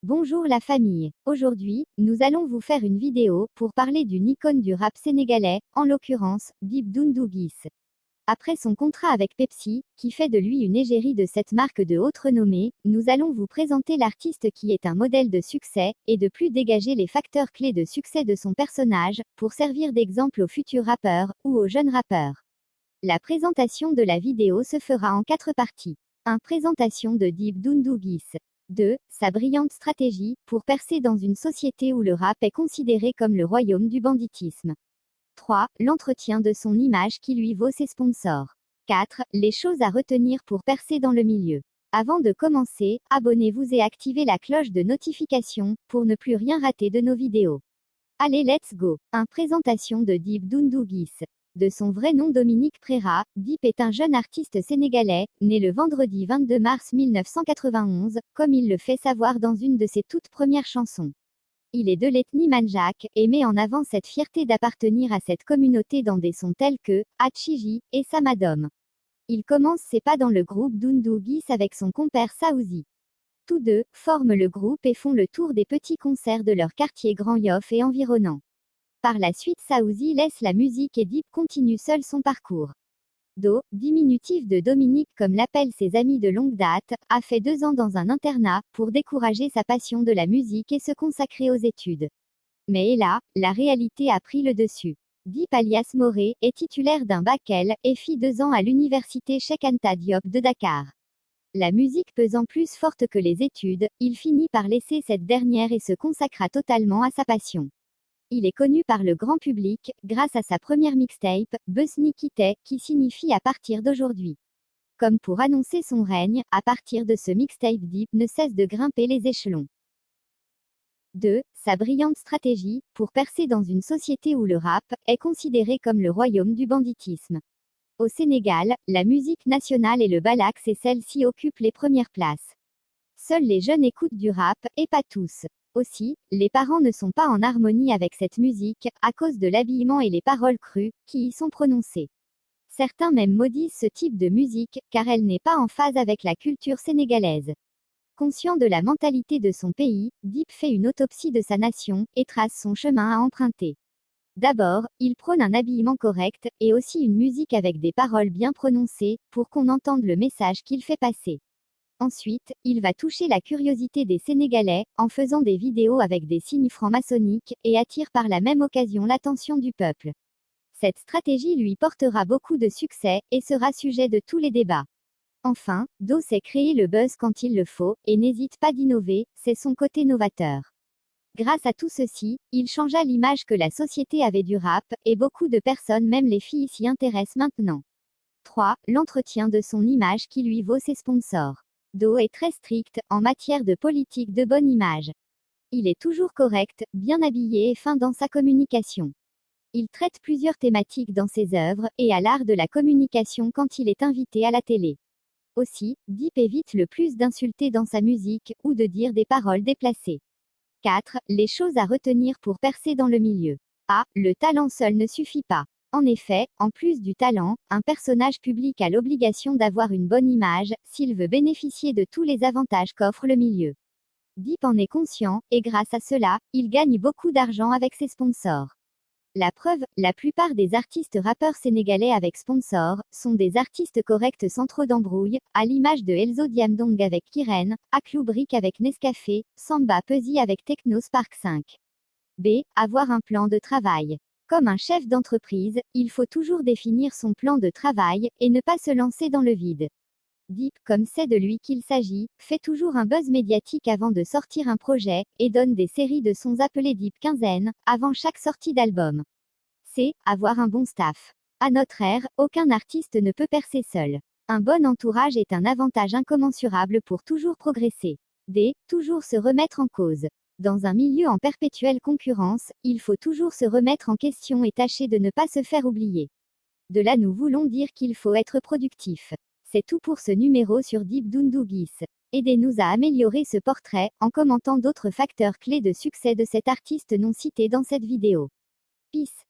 Bonjour la famille. Aujourd'hui, nous allons vous faire une vidéo pour parler d'une icône du rap sénégalais, en l'occurrence, Dip Doundou Guiss. Après son contrat avec Pepsi, qui fait de lui une égérie de cette marque de haute renommée, nous allons vous présenter l'artiste qui est un modèle de succès, et de plus dégager les facteurs clés de succès de son personnage, pour servir d'exemple aux futurs rappeurs, ou aux jeunes rappeurs. La présentation de la vidéo se fera en 4 parties. 1. Présentation de Dip Doundou Guiss. 2. Sa brillante stratégie, pour percer dans une société où le rap est considéré comme le royaume du banditisme. 3. L'entretien de son image qui lui vaut ses sponsors. 4. Les choses à retenir pour percer dans le milieu. Avant de commencer, abonnez-vous et activez la cloche de notification, pour ne plus rien rater de nos vidéos. Allez let's go. 1. Présentation de Dip Doundou Guiss. De son vrai nom Dominique Préra, Dip est un jeune artiste sénégalais, né le vendredi 22 mars 1991, comme il le fait savoir dans une de ses toutes premières chansons. Il est de l'ethnie Mandjak, et met en avant cette fierté d'appartenir à cette communauté dans des sons tels que Atchiji et Samadom. Il commence ses pas dans le groupe Doundou Guiss avec son compère Saouzi. Tous deux forment le groupe et font le tour des petits concerts de leur quartier Grand Yoff et environnant. Par la suite Saouzi laisse la musique et Dip continue seul son parcours. Do, diminutif de Dominique comme l'appellent ses amis de longue date, a fait 2 ans dans un internat, pour décourager sa passion de la musique et se consacrer aux études. Mais là, la réalité a pris le dessus. Dip alias Moré, est titulaire d'un bac L, et fit 2 ans à l'université Cheikh Anta Diop de Dakar. La musique pesant plus forte que les études, il finit par laisser cette dernière et se consacra totalement à sa passion. Il est connu par le grand public, grâce à sa première mixtape, Besni Kité, qui signifie à partir d'aujourd'hui. Comme pour annoncer son règne, à partir de ce mixtape Dip ne cesse de grimper les échelons. 2. Sa brillante stratégie, pour percer dans une société où le rap est considéré comme le royaume du banditisme. Au Sénégal, la musique nationale et le balax et celle-ci occupent les premières places. Seuls les jeunes écoutent du rap, et pas tous. Aussi, les parents ne sont pas en harmonie avec cette musique, à cause de l'habillement et les paroles crues, qui y sont prononcées. Certains même maudissent ce type de musique, car elle n'est pas en phase avec la culture sénégalaise. Conscient de la mentalité de son pays, Dip fait une autopsie de sa nation, et trace son chemin à emprunter. D'abord, il prône un habillement correct, et aussi une musique avec des paroles bien prononcées, pour qu'on entende le message qu'il fait passer. Ensuite, il va toucher la curiosité des Sénégalais, en faisant des vidéos avec des signes francs-maçonniques, et attire par la même occasion l'attention du peuple. Cette stratégie lui portera beaucoup de succès, et sera sujet de tous les débats. Enfin, Do sait créer le buzz quand il le faut, et n'hésite pas d'innover, c'est son côté novateur. Grâce à tout ceci, il changea l'image que la société avait du rap, et beaucoup de personnes, même les filles, s'y intéressent maintenant. 3. L'entretien de son image qui lui vaut ses sponsors. Do est très strict, en matière de politique de bonne image. Il est toujours correct, bien habillé et fin dans sa communication. Il traite plusieurs thématiques dans ses œuvres, et a l'art de la communication quand il est invité à la télé. Aussi, Dip évite le plus d'insulter dans sa musique, ou de dire des paroles déplacées. 4. Les choses à retenir pour percer dans le milieu. A. Le talent seul ne suffit pas. En effet, en plus du talent, un personnage public a l'obligation d'avoir une bonne image, s'il veut bénéficier de tous les avantages qu'offre le milieu. Dip en est conscient, et grâce à cela, il gagne beaucoup d'argent avec ses sponsors. La preuve, la plupart des artistes rappeurs sénégalais avec sponsors, sont des artistes corrects sans trop d'embrouilles, à l'image de Elzo Diamdong avec Kiren, Akhlou Brick avec Nescafé, Samba Peuzzi avec Techno Spark 5. B. Avoir un plan de travail. Comme un chef d'entreprise, il faut toujours définir son plan de travail, et ne pas se lancer dans le vide. Dip, comme c'est de lui qu'il s'agit, fait toujours un buzz médiatique avant de sortir un projet, et donne des séries de sons appelées Dip Quinzaine, avant chaque sortie d'album. C. Avoir un bon staff. À notre ère, aucun artiste ne peut percer seul. Un bon entourage est un avantage incommensurable pour toujours progresser. D. Toujours se remettre en cause. Dans un milieu en perpétuelle concurrence, il faut toujours se remettre en question et tâcher de ne pas se faire oublier. De là nous voulons dire qu'il faut être productif. C'est tout pour ce numéro sur Dip Doundou Guiss. Aidez-nous à améliorer ce portrait, en commentant d'autres facteurs clés de succès de cet artiste non cité dans cette vidéo. Peace.